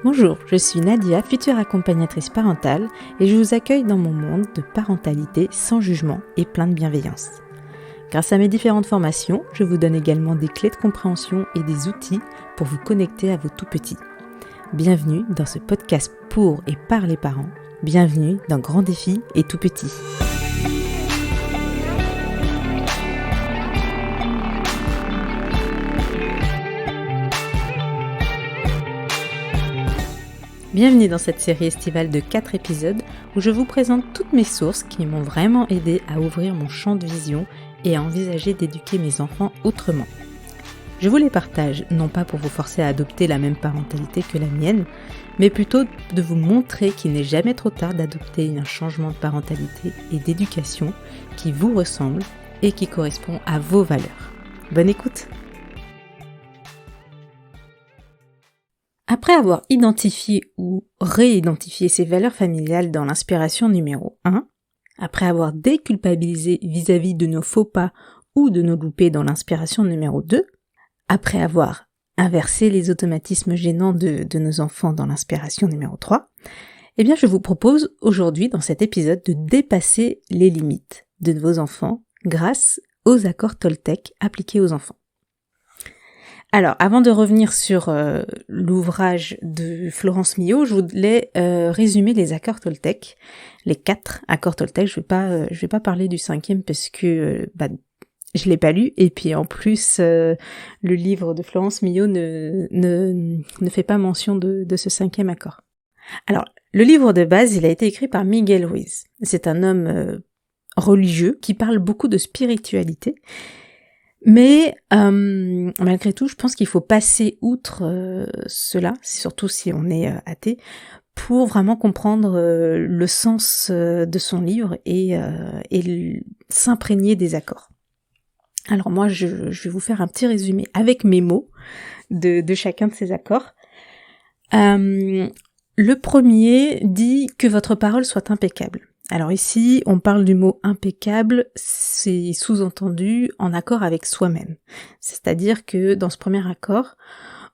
Bonjour, je suis Nadia, future accompagnatrice parentale, et je vous accueille dans mon monde de parentalité sans jugement et plein de bienveillance. Grâce à mes différentes formations, je vous donne également des clés de compréhension et des outils pour vous connecter à vos tout-petits. Bienvenue dans ce podcast pour et par les parents. Bienvenue dans Grands défis et tout-petits. Bienvenue dans cette série estivale de 4 épisodes où je vous présente toutes mes sources qui m'ont vraiment aidé à ouvrir mon champ de vision et à envisager d'éduquer mes enfants autrement. Je vous les partage non pas pour vous forcer à adopter la même parentalité que la mienne, mais plutôt de vous montrer qu'il n'est jamais trop tard d'adopter un changement de parentalité et d'éducation qui vous ressemble et qui correspond à vos valeurs. Bonne écoute! Après avoir identifié ou réidentifié ses valeurs familiales dans l'inspiration numéro 1, après avoir déculpabilisé vis-à-vis de nos faux pas ou de nos loupés dans l'inspiration numéro 2, après avoir inversé les automatismes gênants de nos enfants dans l'inspiration numéro 3, eh bien je vous propose aujourd'hui dans cet épisode de dépasser les limites de vos enfants grâce aux accords Toltec appliqués aux enfants. Alors, avant de revenir sur l'ouvrage de Florence Millot, je voulais résumer les accords Toltec, les 4 accords Toltec. Je vais pas parler du 5e parce que je l'ai pas lu, et puis en plus le livre de Florence Millot ne fait pas mention de ce 5e accord. Alors, le livre de base, il a été écrit par Miguel Ruiz. C'est un homme religieux qui parle beaucoup de spiritualité. Mais malgré tout, je pense qu'il faut passer outre cela, surtout si on est athée, pour vraiment comprendre le sens de son livre et s'imprégner des accords. Alors moi, je vais vous faire un petit résumé avec mes mots de chacun de ces accords. Le premier dit que votre parole soit impeccable. Alors ici, on parle du mot impeccable, c'est sous-entendu en accord avec soi-même. C'est-à-dire que dans ce premier accord,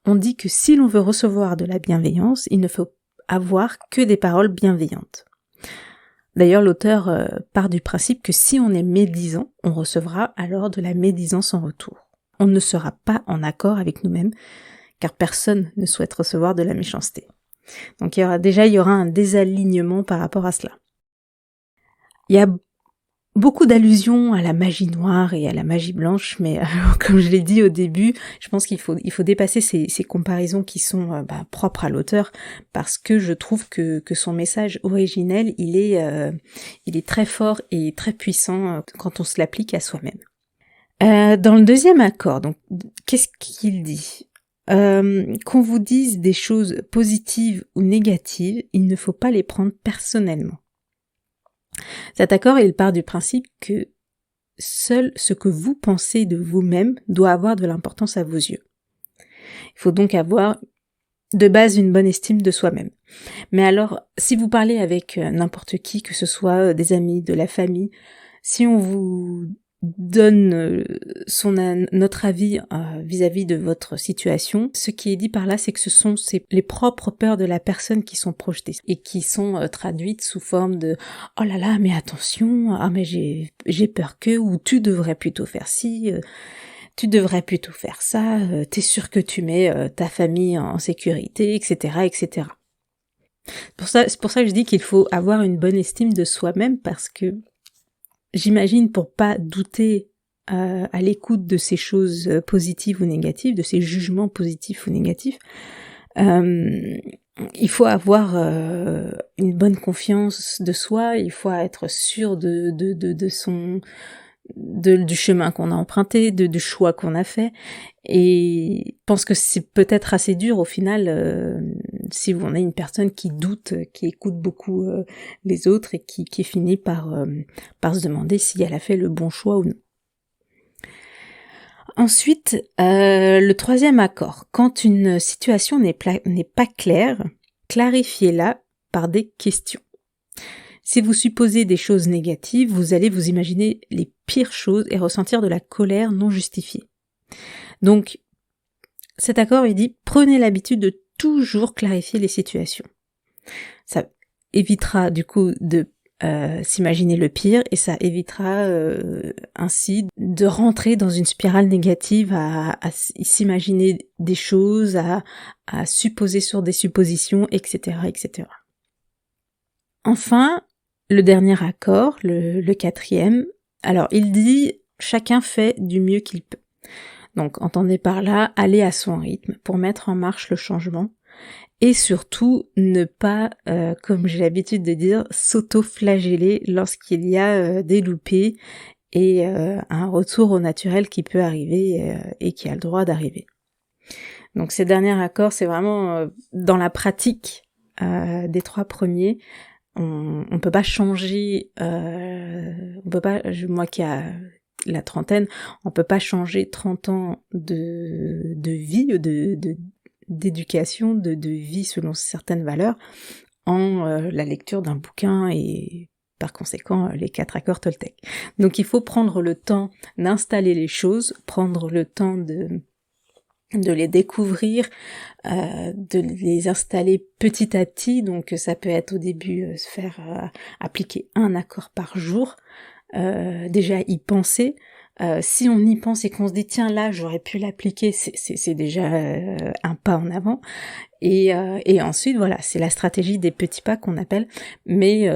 on dit que si l'on veut recevoir de la bienveillance, il ne faut avoir que des paroles bienveillantes. D'ailleurs, l'auteur part du principe que si on est médisant, on recevra alors de la médisance en retour. On ne sera pas en accord avec nous-mêmes, car personne ne souhaite recevoir de la méchanceté. Donc il y aura un désalignement par rapport à cela. Il y a beaucoup d'allusions à la magie noire et à la magie blanche, mais comme je l'ai dit au début, je pense qu'il faut dépasser ces comparaisons qui sont propres à l'auteur, parce que je trouve que son message originel, il est très fort et très puissant quand on se l'applique à soi-même. Dans le deuxième accord, donc qu'est-ce qu'il dit ? Qu'on vous dise des choses positives ou négatives, il ne faut pas les prendre personnellement. Cet accord, il part du principe que seul ce que vous pensez de vous-même doit avoir de l'importance à vos yeux. Il faut donc avoir de base une bonne estime de soi-même. Mais alors, si vous parlez avec n'importe qui, que ce soit des amis, de la famille, si on vous donne notre avis vis-à-vis de votre situation, ce qui est dit par là, c'est que ce sont les propres peurs de la personne qui sont projetées et qui sont traduites sous forme de « Oh là là, mais attention, ah mais j'ai peur que » ou « Tu devrais plutôt faire ci, tu devrais plutôt faire ça, t'es sûr que tu mets ta famille en sécurité, etc. etc. » C'est pour ça que je dis qu'il faut avoir une bonne estime de soi-même, parce que j'imagine, pour pas douter à l'écoute de ces choses positives ou négatives, de ces jugements positifs ou négatifs, il faut avoir une bonne confiance de soi, il faut être sûr du chemin qu'on a emprunté, du choix qu'on a fait, et je pense que c'est peut-être assez dur au final si on est une personne qui doute, qui écoute beaucoup les autres et qui finit par se demander si elle a fait le bon choix ou non. Ensuite, le troisième accord. Quand une situation n'est pas claire, clarifiez-la par des questions. Si vous supposez des choses négatives, vous allez vous imaginer les pires choses et ressentir de la colère non justifiée. Donc, cet accord, il dit, prenez l'habitude de toujours clarifier les situations. Ça évitera du coup de s'imaginer le pire et ça évitera ainsi de rentrer dans une spirale négative à s'imaginer des choses, à supposer sur des suppositions, etc., etc. Enfin, le dernier accord, le quatrième, alors il dit « chacun fait du mieux qu'il peut ». Donc entendez par là aller à son rythme pour mettre en marche le changement et surtout ne pas, comme j'ai l'habitude de dire, s'auto-flageller lorsqu'il y a des loupés et un retour au naturel qui peut arriver et qui a le droit d'arriver. Donc ces derniers accords, c'est vraiment dans la pratique des 3 premiers, on peut pas changer, on peut pas, moi qui a la trentaine, on peut pas changer 30 ans de vie, d'éducation, de vie selon certaines valeurs en la lecture d'un bouquin et par conséquent les 4 accords Toltec. Donc il faut prendre le temps d'installer les choses, prendre le temps de les découvrir, de les installer petit à petit, donc ça peut être au début se faire appliquer un accord par jour, déjà y penser. Si on y pense et qu'on se dit tiens là j'aurais pu l'appliquer, c'est déjà un pas en avant. Et ensuite voilà, c'est la stratégie des petits pas qu'on appelle, mais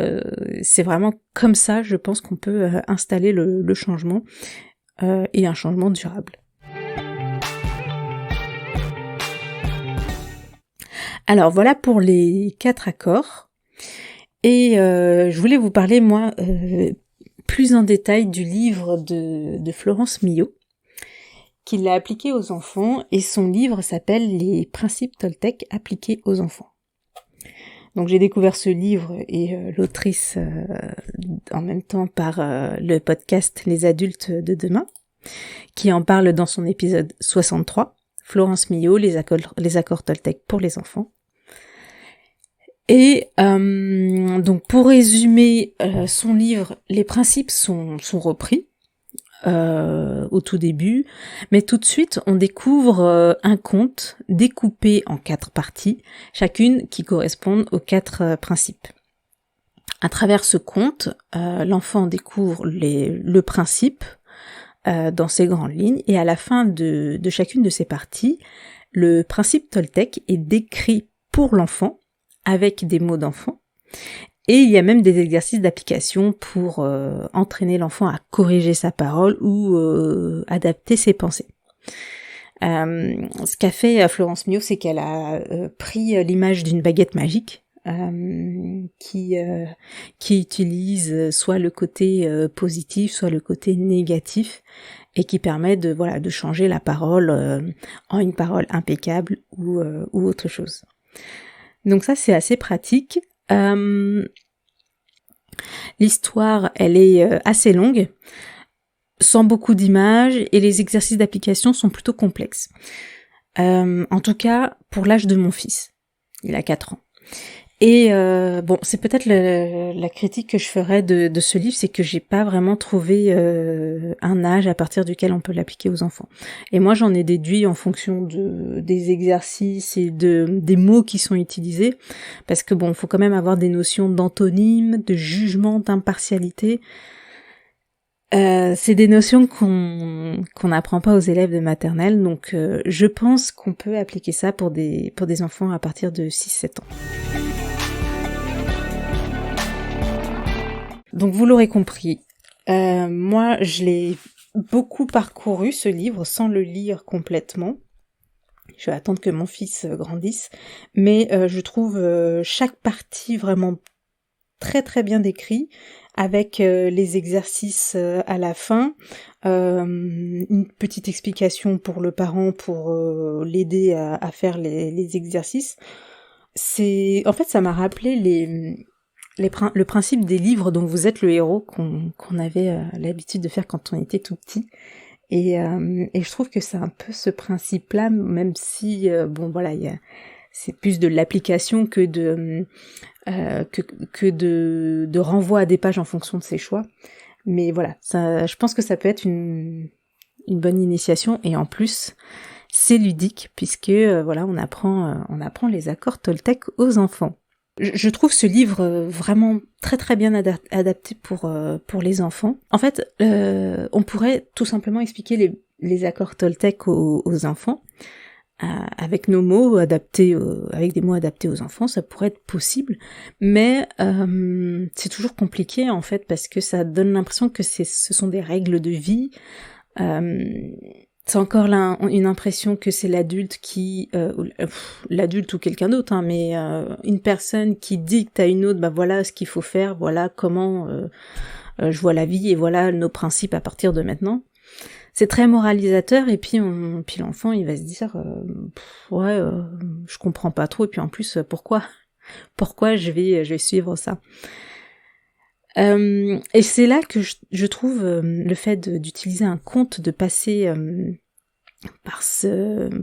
c'est vraiment comme ça je pense qu'on peut installer le changement et un changement durable. Alors voilà pour les 4 accords. Et je voulais vous parler moi plus en détail du livre de Florence Millot, qui l'a appliqué aux enfants, et son livre s'appelle Les principes Toltec appliqués aux enfants. Donc j'ai découvert ce livre et l'autrice en même temps par le podcast Les adultes de demain, qui en parle dans son épisode 63, Florence Millot, les accords Toltec pour les enfants. Et donc pour résumer son livre, les principes sont repris au tout début, mais tout de suite on découvre un conte découpé en 4 parties, chacune qui correspondent aux 4 principes. À travers ce conte, l'enfant découvre le principe dans ses grandes lignes, et à la fin de chacune de ces parties, le principe Toltec est décrit pour l'enfant avec des mots d'enfant, et il y a même des exercices d'application pour entraîner l'enfant à corriger sa parole ou adapter ses pensées. Ce qu'a fait Florence Millot, c'est qu'elle a pris l'image d'une baguette magique qui utilise soit le côté positif, soit le côté négatif, et qui permet de changer la parole en une parole impeccable ou autre chose. Donc ça c'est assez pratique. L'histoire elle est assez longue, sans beaucoup d'images, et les exercices d'application sont plutôt complexes. En tout cas pour l'âge de mon fils, il a 4 ans. Et bon, c'est peut-être la critique que je ferais de ce livre, c'est que j'ai pas vraiment trouvé un âge à partir duquel on peut l'appliquer aux enfants. Et moi, j'en ai déduit en fonction des exercices et des mots qui sont utilisés, parce que bon, faut quand même avoir des notions d'antonyme, de jugement, d'impartialité. C'est des notions qu'on n'apprend pas aux élèves de maternelle, donc je pense qu'on peut appliquer ça pour des enfants à partir de 6-7 ans. Donc vous l'aurez compris, moi je l'ai beaucoup parcouru ce livre sans le lire complètement. Je vais attendre que mon fils grandisse, mais je trouve chaque partie vraiment très très bien décrit, avec les exercices à la fin, une petite explication pour le parent pour l'aider à faire les exercices. En fait ça m'a rappelé le principe des livres dont vous êtes le héros qu'on avait l'habitude de faire quand on était tout petit, et je trouve que c'est un peu ce principe-là, même si bon voilà, c'est plus de l'application que de renvoi à des pages en fonction de ses choix, mais voilà, ça, je pense que ça peut être une bonne initiation, et en plus c'est ludique puisque voilà, on apprend les accords toltèques aux enfants. Je trouve ce livre vraiment très très bien adapté pour les enfants. En fait, on pourrait tout simplement expliquer les accords toltèques aux enfants avec nos mots adaptés, avec des mots adaptés aux enfants, ça pourrait être possible, mais c'est toujours compliqué en fait parce que ça donne l'impression que ce sont des règles de vie. C'est encore là une impression que c'est l'adulte qui, l'adulte ou quelqu'un d'autre, hein, mais une personne qui dicte à une autre, bah voilà ce qu'il faut faire, voilà comment je vois la vie et voilà nos principes à partir de maintenant. C'est très moralisateur et puis l'enfant il va se dire je comprends pas trop et puis en plus pourquoi je vais suivre ça. Et c'est là que je trouve le fait d'utiliser un conte, de passer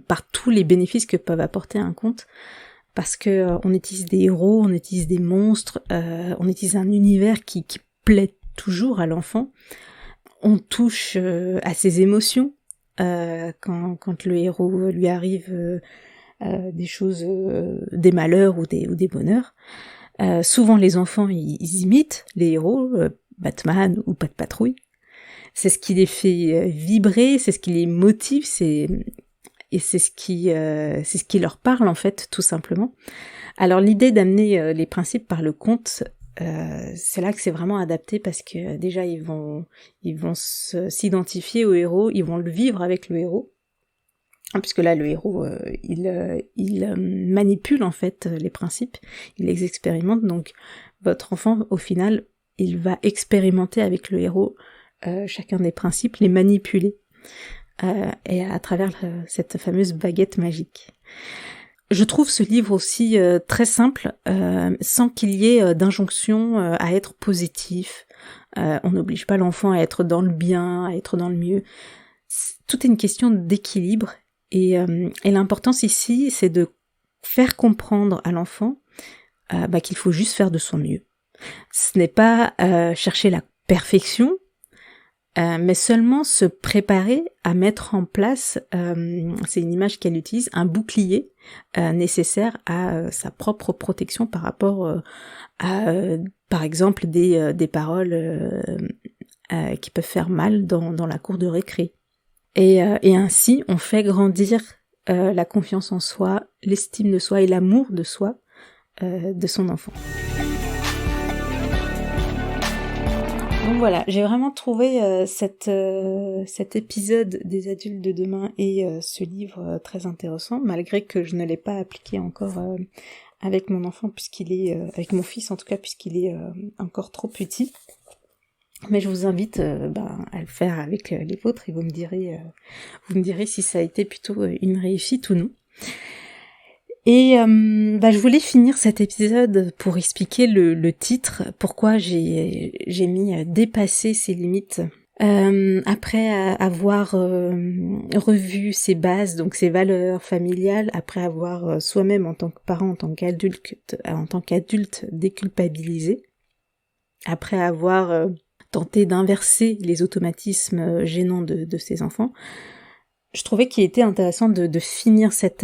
par tous les bénéfices que peuvent apporter un conte, parce que on utilise des héros, on utilise des monstres, on utilise un univers qui plaît toujours à l'enfant. On touche à ses émotions quand le héros lui arrive des choses, des malheurs ou des bonheurs. Souvent les enfants ils imitent les héros, Batman ou Pat' Patrouille. C'est ce qui les fait vibrer, c'est ce qui les motive, c'est ce qui leur parle en fait tout simplement. Alors l'idée d'amener les principes par le conte, c'est là que c'est vraiment adapté parce que déjà ils vont s'identifier au héros, ils vont le vivre avec le héros, puisque là le héros il manipule en fait les principes, il les expérimente, donc votre enfant au final il va expérimenter avec le héros chacun des principes, les manipuler et à travers cette fameuse baguette magique. Je trouve ce livre aussi très simple, sans qu'il y ait d'injonction à être positif. On n'oblige pas l'enfant à être dans le bien, à être dans le mieux. Tout est une question d'équilibre. Et l'importance ici, c'est de faire comprendre à l'enfant qu'il faut juste faire de son mieux. Ce n'est pas chercher la perfection, mais seulement se préparer à mettre en place, c'est une image qu'elle utilise, un bouclier nécessaire à sa propre protection par rapport à, par exemple, des paroles qui peuvent faire mal dans la cour de récré. Et ainsi, on fait grandir la confiance en soi, l'estime de soi et l'amour de soi de son enfant. Donc voilà, j'ai vraiment trouvé cet épisode des adultes de demain et ce livre très intéressant, malgré que je ne l'ai pas appliqué encore avec mon enfant, puisqu'il est avec mon fils en tout cas, puisqu'il est encore trop petit. Mais je vous invite à le faire avec les vôtres et vous me direz si ça a été plutôt une réussite ou non. Et je voulais finir cet épisode pour expliquer le titre, pourquoi j'ai mis dépasser ses limites. Après avoir revu ses bases, donc ses valeurs familiales, après avoir soi-même en tant que parent, en tant qu'adulte déculpabilisé, après avoir tenté d'inverser les automatismes gênants de ses enfants, je trouvais qu'il était intéressant de finir cette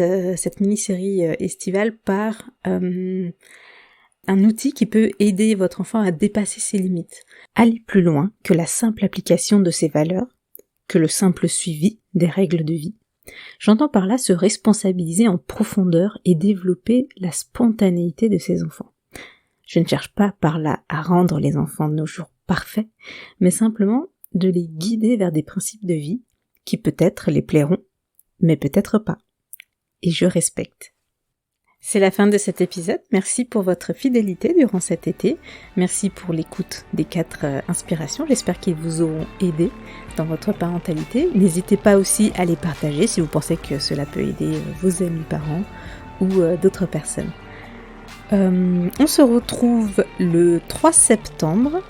mini-série estivale par un outil qui peut aider votre enfant à dépasser ses limites. Aller plus loin que la simple application de ses valeurs, que le simple suivi des règles de vie. J'entends par là se responsabiliser en profondeur et développer la spontanéité de ses enfants. Je ne cherche pas par là à rendre les enfants de nos jours parfaits, mais simplement de les guider vers des principes de vie qui peut-être les plairont, mais peut-être pas. Et je respecte. C'est la fin de cet épisode. Merci pour votre fidélité durant cet été. Merci pour l'écoute des 4 inspirations. J'espère qu'ils vous auront aidé dans votre parentalité. N'hésitez pas aussi à les partager si vous pensez que cela peut aider vos amis parents ou d'autres personnes. On se retrouve le 3 septembre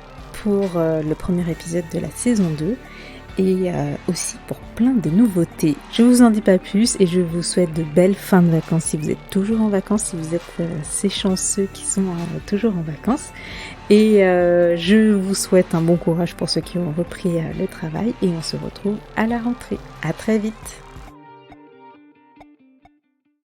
pour le premier épisode de la saison 2. Et aussi pour plein de nouveautés. Je vous en dis pas plus et je vous souhaite de belles fins de vacances si vous êtes toujours en vacances, si vous êtes ces chanceux qui sont toujours en vacances. Et je vous souhaite un bon courage pour ceux qui ont repris le travail et on se retrouve à la rentrée. À très vite.